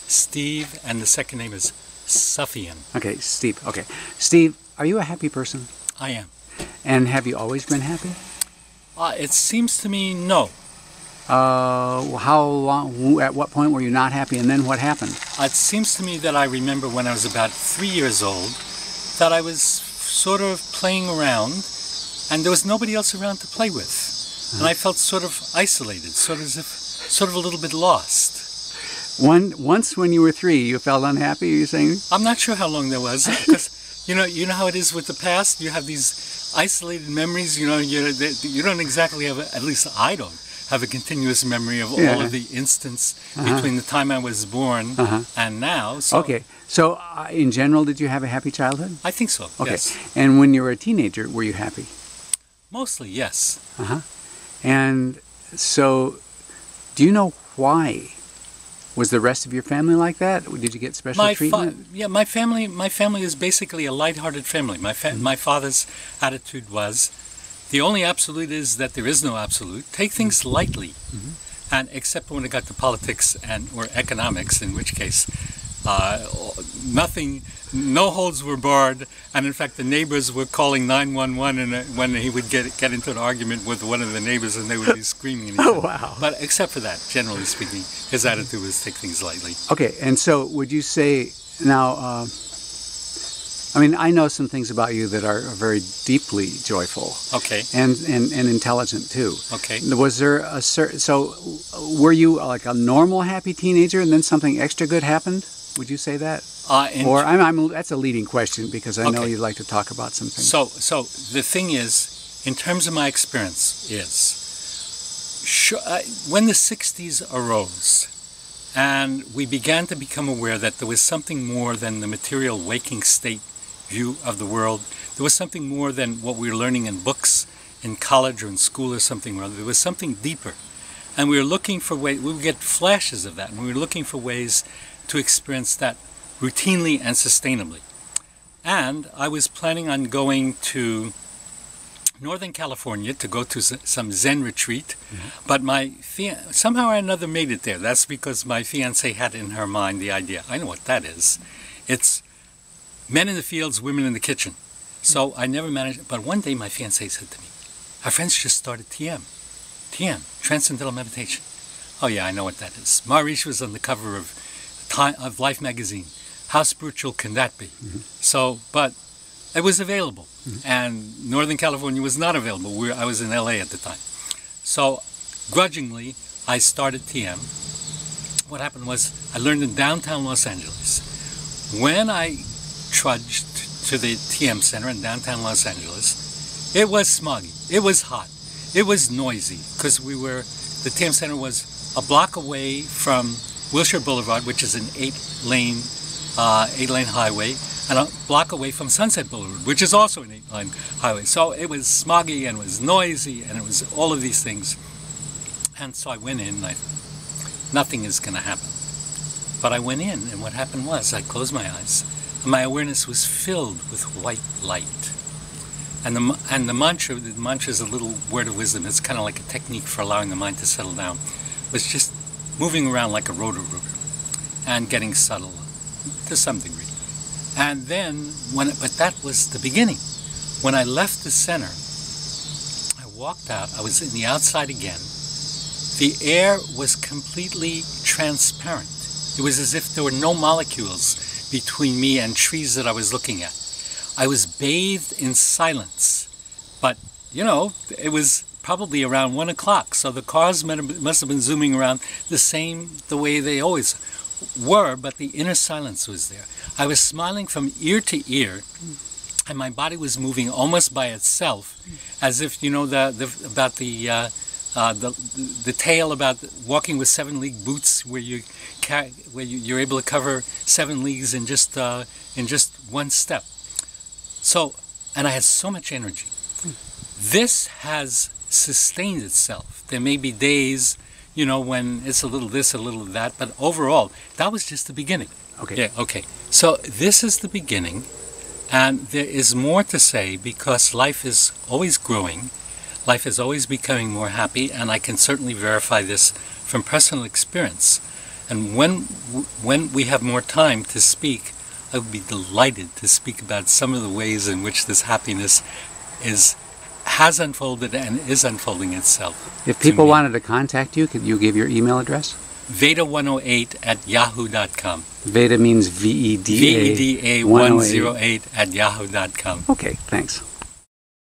Steve, and the second name is Sufien. Okay, Steve. Okay. Steve, are you a happy person? I am. And have you always been happy? It seems to me no. How long, at what point were you not happy, and then what happened? It seems to me that I remember when I was about 3 years old that I was sort of playing around and there was nobody else around to play with. And I felt sort of isolated, sort of a little bit lost. Once when you were 3, you felt unhappy, you're saying? I'm not sure how long that was, because you know how it is with the past. You have these isolated memories. You don't exactly have, at least I don't have a continuous memory of all of the instants between the time I was born and now. So okay, so in general, did you have a happy childhood? I think so. Okay, yes. And when you were a teenager, were you happy? Mostly, yes. And so, do you know why? Was the rest of your family like that? Did you get special treatment? Yeah, my family is basically a light-hearted family. My father's attitude was, the only absolute is that there is no absolute. Take things lightly, and except when it got to politics or economics, in which case, no holds were barred, and in fact the neighbors were calling 911 and when he would get into an argument with one of the neighbors and they would be screaming at each other. Oh, wow. But except for that, generally speaking, his attitude was take things lightly. Okay, and so would you say now, I mean, I know some things about you that are very deeply joyful. Okay. And intelligent too. Okay. Was there so were you like a normal happy teenager and then something extra good happened? Would you say that? Or that's a leading question because I know you'd like to talk about some things. So the thing is, in terms of my experience, is when the 60s arose and we began to become aware that there was something more than the material waking state view of the world, there was something more than what we were learning in books, in college or in school or something or other. There was something deeper. And we were looking for ways, we would get flashes of that, and we were looking for ways to experience that routinely and sustainably. And I was planning on going to Northern California to go to some Zen retreat, but somehow or another made it there. That's because my fiancée had in her mind the idea, I know what that is. It's men in the fields, women in the kitchen. So I never managed, but one day my fiancée said to me, our friends just started TM, Transcendental Meditation. Oh yeah, I know what that is. Maharishi was on the cover of Life magazine. How spiritual can that be? So, but it was available, and Northern California was not available. I was in LA at the time. So, grudgingly, I started TM. What happened was, I learned in downtown Los Angeles. When I trudged to the TM Center in downtown Los Angeles, it was smoggy, it was hot, it was noisy, because the TM Center was a block away from Wilshire Boulevard, which is an 8-lane highway, and a block away from Sunset Boulevard, which is also an 8-lane highway. So it was smoggy and it was noisy and it was all of these things. And so I went in and I thought, nothing is going to happen. But I went in and what happened was I closed my eyes and my awareness was filled with white light. And the mantra is a little word of wisdom. It's kind of like a technique for allowing the mind to settle down. It was just moving around like a rotor-rooter and getting subtle to some degree. And then, but that was the beginning. When I left the center, I walked out, I was in the outside again. The air was completely transparent. It was as if there were no molecules between me and trees that I was looking at. I was bathed in silence. But, it was probably around 1 o'clock, so the cars must have been zooming around the way they always were, but the inner silence was there. I was smiling from ear to ear, and my body was moving almost by itself, as if about the tale about walking with 7-league boots, where you're able to cover 7 leagues in just one step. So, and I had so much energy. This has sustained itself. There may be days, when it's a little this, a little that, but overall, that was just the beginning. Okay. Yeah, okay. So this is the beginning, and there is more to say because life is always growing, life is always becoming more happy, and I can certainly verify this from personal experience. And when we have more time to speak, I would be delighted to speak about some of the ways in which this happiness has unfolded and is unfolding itself. If people wanted to contact you, could you give your email address? Veda108@yahoo.com. Veda means VEDA. VEDA108 at yahoo.com. Okay, thanks.